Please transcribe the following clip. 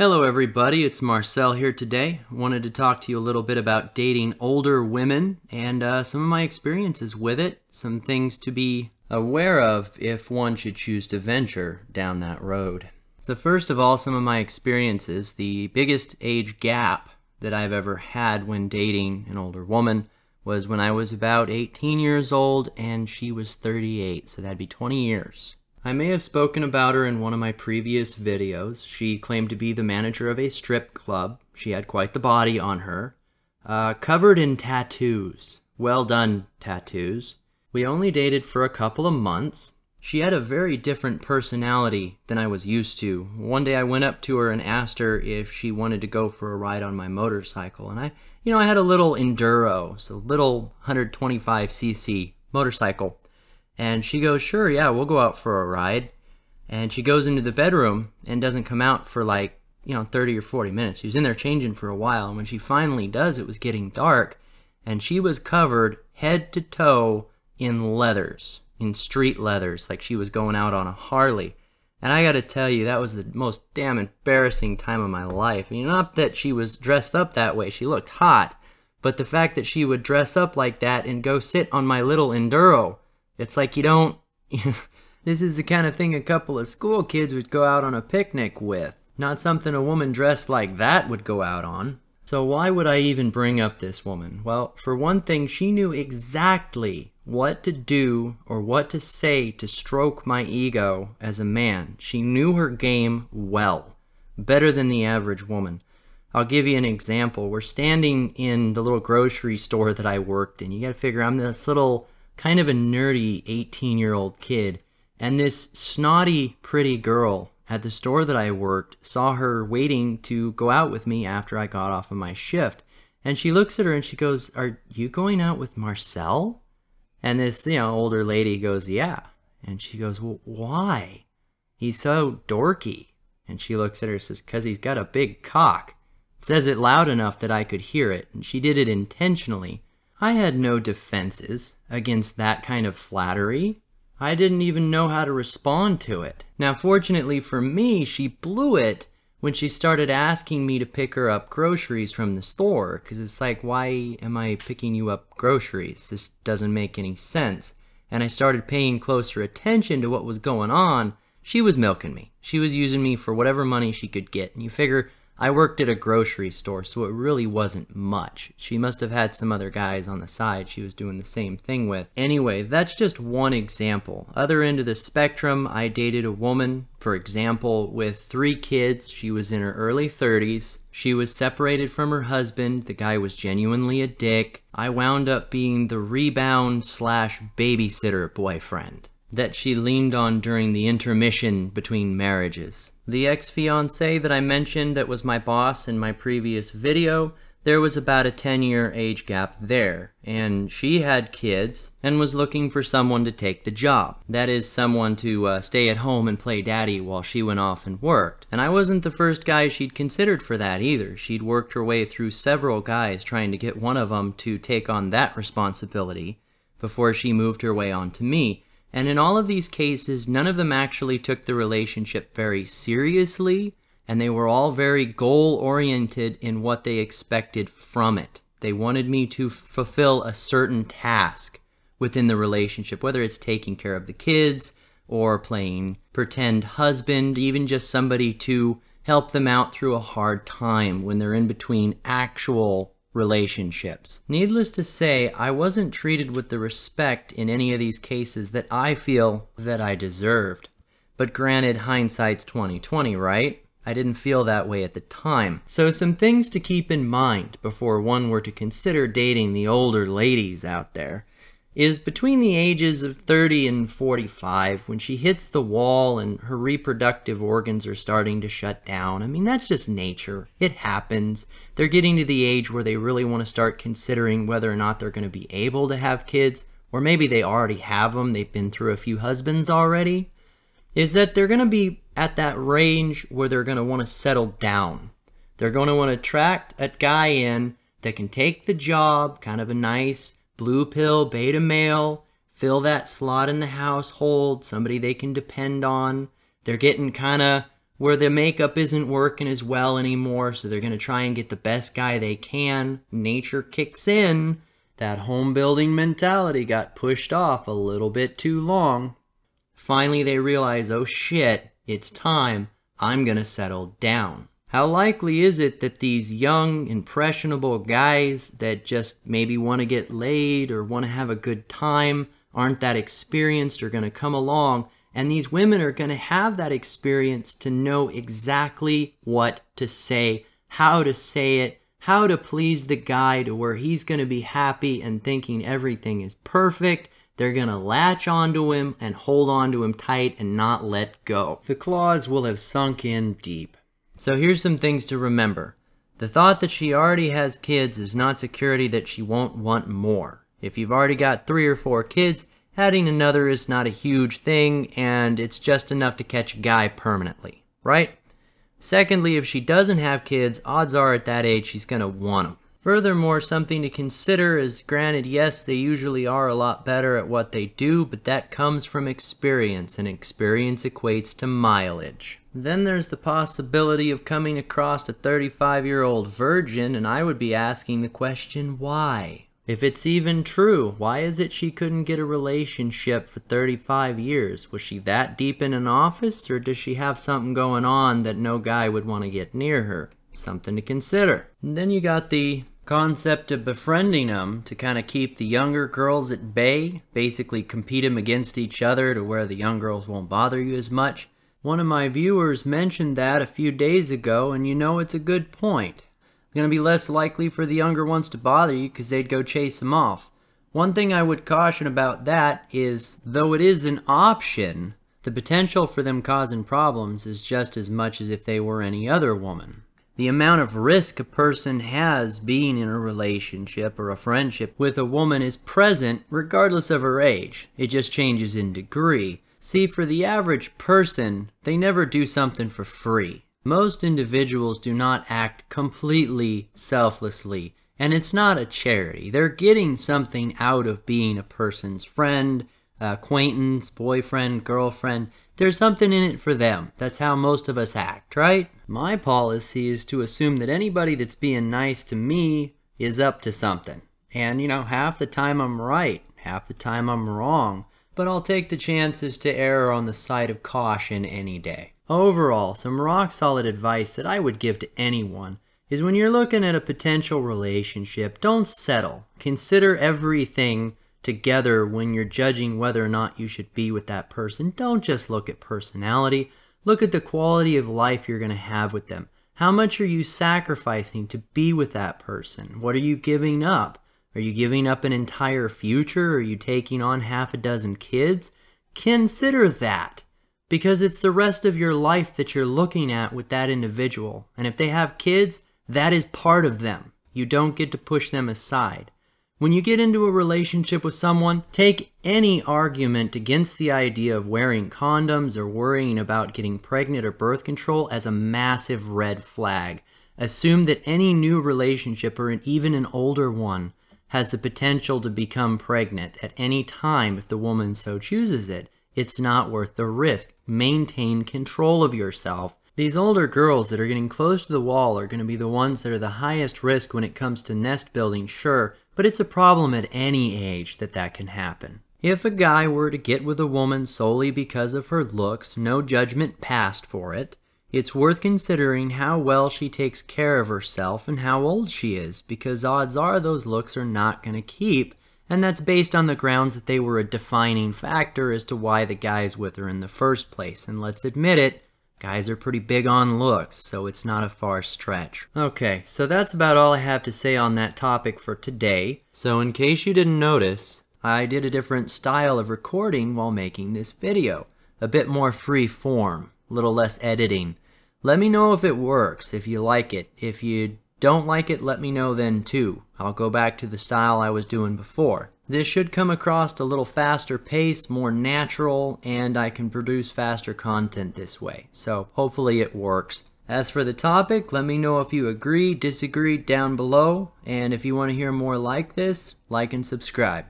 Hello everybody, it's Marcel here today. I wanted to talk to you a little bit about dating older women and some of my experiences with it, some things to be aware of if one should choose to venture down that road. So first of all, some of my experiences. The biggest age gap that I've ever had when dating an older woman was when I was about 18 years old and she was 38, so that'd be 20 years. I may have spoken about her in one of my previous videos. She claimed to be the manager of a strip club. She had quite the body on her. Covered in tattoos. Well done, tattoos. We only dated for a couple of months. She had a very different personality than I was used to. One day I went up to her and asked her if she wanted to go for a ride on my motorcycle. And I had a little enduro, so little 125cc motorcycle. And she goes, sure, yeah, we'll go out for a ride. And she goes into the bedroom and doesn't come out for 30 or 40 minutes. She was in there changing for a while. And when she finally does, it was getting dark. And she was covered head to toe in leathers, in street leathers, like she was going out on a Harley. And I got to tell you, that was the most damn embarrassing time of my life. I mean, not that she was dressed up that way. She looked hot. But the fact that she would dress up like that and go sit on my little enduro, it's like you don't... This is the kind of thing a couple of school kids would go out on a picnic with. Not something a woman dressed like that would go out on. So why would I even bring up this woman? Well, for one thing, she knew exactly what to do or what to say to stroke my ego as a man. She knew her game well. Better than the average woman. I'll give you an example. We're standing in the little grocery store that I worked in. You gotta figure I'm this little... kind of a nerdy 18-year-old kid, and this snotty, pretty girl at the store that I worked saw her waiting to go out with me after I got off of my shift. And she looks at her and she goes, "Are you going out with Marcel?" And this, older lady goes, "Yeah." And she goes, "Well, why? He's so dorky." And she looks at her and says, "'Cause he's got a big cock." Says it loud enough that I could hear it, and she did it intentionally. I had no defenses against that kind of flattery. I didn't even know how to respond to it. Now, fortunately for me, she blew it when she started asking me to pick her up groceries from the store, because it's like, why am I picking you up groceries? This doesn't make any sense. And I started paying closer attention to what was going on. She was milking me. She was using me for whatever money she could get. And you figure, I worked at a grocery store, so it really wasn't much. She must have had some other guys on the side she was doing the same thing with. Anyway, that's just one example. Other end of the spectrum, I dated a woman, for example, with 3 kids. She was in her early 30s. She was separated from her husband. The guy was genuinely a dick. I wound up being the rebound/babysitter boyfriend that she leaned on during the intermission between marriages. The ex-fiancé that I mentioned that was my boss in my previous video, there was about a 10-year age gap there, and she had kids and was looking for someone to take the job. That is, someone to stay at home and play daddy while she went off and worked. And I wasn't the first guy she'd considered for that either. She'd worked her way through several guys trying to get one of them to take on that responsibility before she moved her way on to me. And in all of these cases, none of them actually took the relationship very seriously, and they were all very goal-oriented in what they expected from it. They wanted me to fulfill a certain task within the relationship, whether it's taking care of the kids, or playing pretend husband, even just somebody to help them out through a hard time when they're in between actual relationships. Needless to say, I wasn't treated with the respect in any of these cases that I feel that I deserved. But granted, hindsight's 20/20, right? I didn't feel that way at the time. So some things to keep in mind before one were to consider dating the older ladies out there is between the ages of 30 and 45, when she hits the wall and her reproductive organs are starting to shut down. I mean, that's just nature. It happens. They're getting to the age where they really want to start considering whether or not they're going to be able to have kids, or maybe they already have them, they've been through a few husbands already, is that they're going to be at that range where they're going to want to settle down. They're going to want to attract a guy in that can take the job, kind of a nice blue pill beta male, fill that slot in the household, somebody they can depend on. They're getting kind of where the makeup isn't working as well anymore, so they're going to try and get the best guy they can. Nature kicks in. That home building mentality got pushed off a little bit too long. Finally, they realize, oh shit, it's time. I'm going to settle down. How likely is it that these young, impressionable guys that just maybe want to get laid or want to have a good time, aren't that experienced, are going to come along, and these women are going to have that experience to know exactly what to say, how to please the guy to where he's going to be happy and thinking everything is perfect. They're going to latch onto him and hold onto him tight and not let go. The claws will have sunk in deep. So here's some things to remember. The thought that she already has kids is not security that she won't want more. If you've already got 3 or 4 kids, adding another is not a huge thing, and it's just enough to catch a guy permanently, right? Secondly, if she doesn't have kids, odds are at that age she's going to want them. Furthermore, something to consider is, granted, yes, they usually are a lot better at what they do, but that comes from experience, and experience equates to mileage. Then there's the possibility of coming across a 35-year-old virgin, and I would be asking the question, why? If it's even true, why is it she couldn't get a relationship for 35 years? Was she that deep in an office, or does she have something going on that no guy would want to get near her? Something to consider. And then you got the concept of befriending them to kind of keep the younger girls at bay, basically compete them against each other to where the young girls won't bother you as much. One of my viewers mentioned that a few days ago, and you know it's a good point. It's going to be less likely for the younger ones to bother you because they'd go chase them off. One thing I would caution about that is, though it is an option, the potential for them causing problems is just as much as if they were any other woman. The amount of risk a person has being in a relationship or a friendship with a woman is present regardless of her age. It just changes in degree. See, for the average person, they never do something for free. Most individuals do not act completely selflessly, and it's not a charity. They're getting something out of being a person's friend, acquaintance, boyfriend, girlfriend. There's something in it for them. That's how most of us act, right? My policy is to assume that anybody that's being nice to me is up to something. And, you know, half the time I'm right, half the time I'm wrong, but I'll take the chances to err on the side of caution any day. Overall, some rock-solid advice that I would give to anyone is when you're looking at a potential relationship, don't settle. Consider everything together when you're judging whether or not you should be with that person. Don't just look at personality. Look at the quality of life you're going to have with them. How much are you sacrificing to be with that person? What are you giving up? Are you giving up an entire future? Are you taking on half a dozen kids? Consider that, because it's the rest of your life that you're looking at with that individual. And if they have kids, that is part of them. You don't get to push them aside. When you get into a relationship with someone, take any argument against the idea of wearing condoms or worrying about getting pregnant or birth control as a massive red flag. Assume that any new relationship, or even an older one, has the potential to become pregnant at any time if the woman so chooses it. It's not worth the risk. Maintain control of yourself. These older girls that are getting close to the wall are going to be the ones that are the highest risk when it comes to nest building, sure, but it's a problem at any age that can happen. If a guy were to get with a woman solely because of her looks, no judgment passed for it, it's worth considering how well she takes care of herself and how old she is, because odds are those looks are not going to keep, and that's based on the grounds that they were a defining factor as to why the guy's with her in the first place. And let's admit it, guys are pretty big on looks, so it's not a far stretch. Okay, so that's about all I have to say on that topic for today. So in case you didn't notice, I did a different style of recording while making this video. A bit more free form, a little less editing. Let me know if it works, if you like it. If you don't like it, let me know then too. I'll go back to the style I was doing before. This should come across a little faster pace, more natural, and I can produce faster content this way. So hopefully it works. As for the topic, let me know if you agree, disagree down below, and if you want to hear more like this, like and subscribe.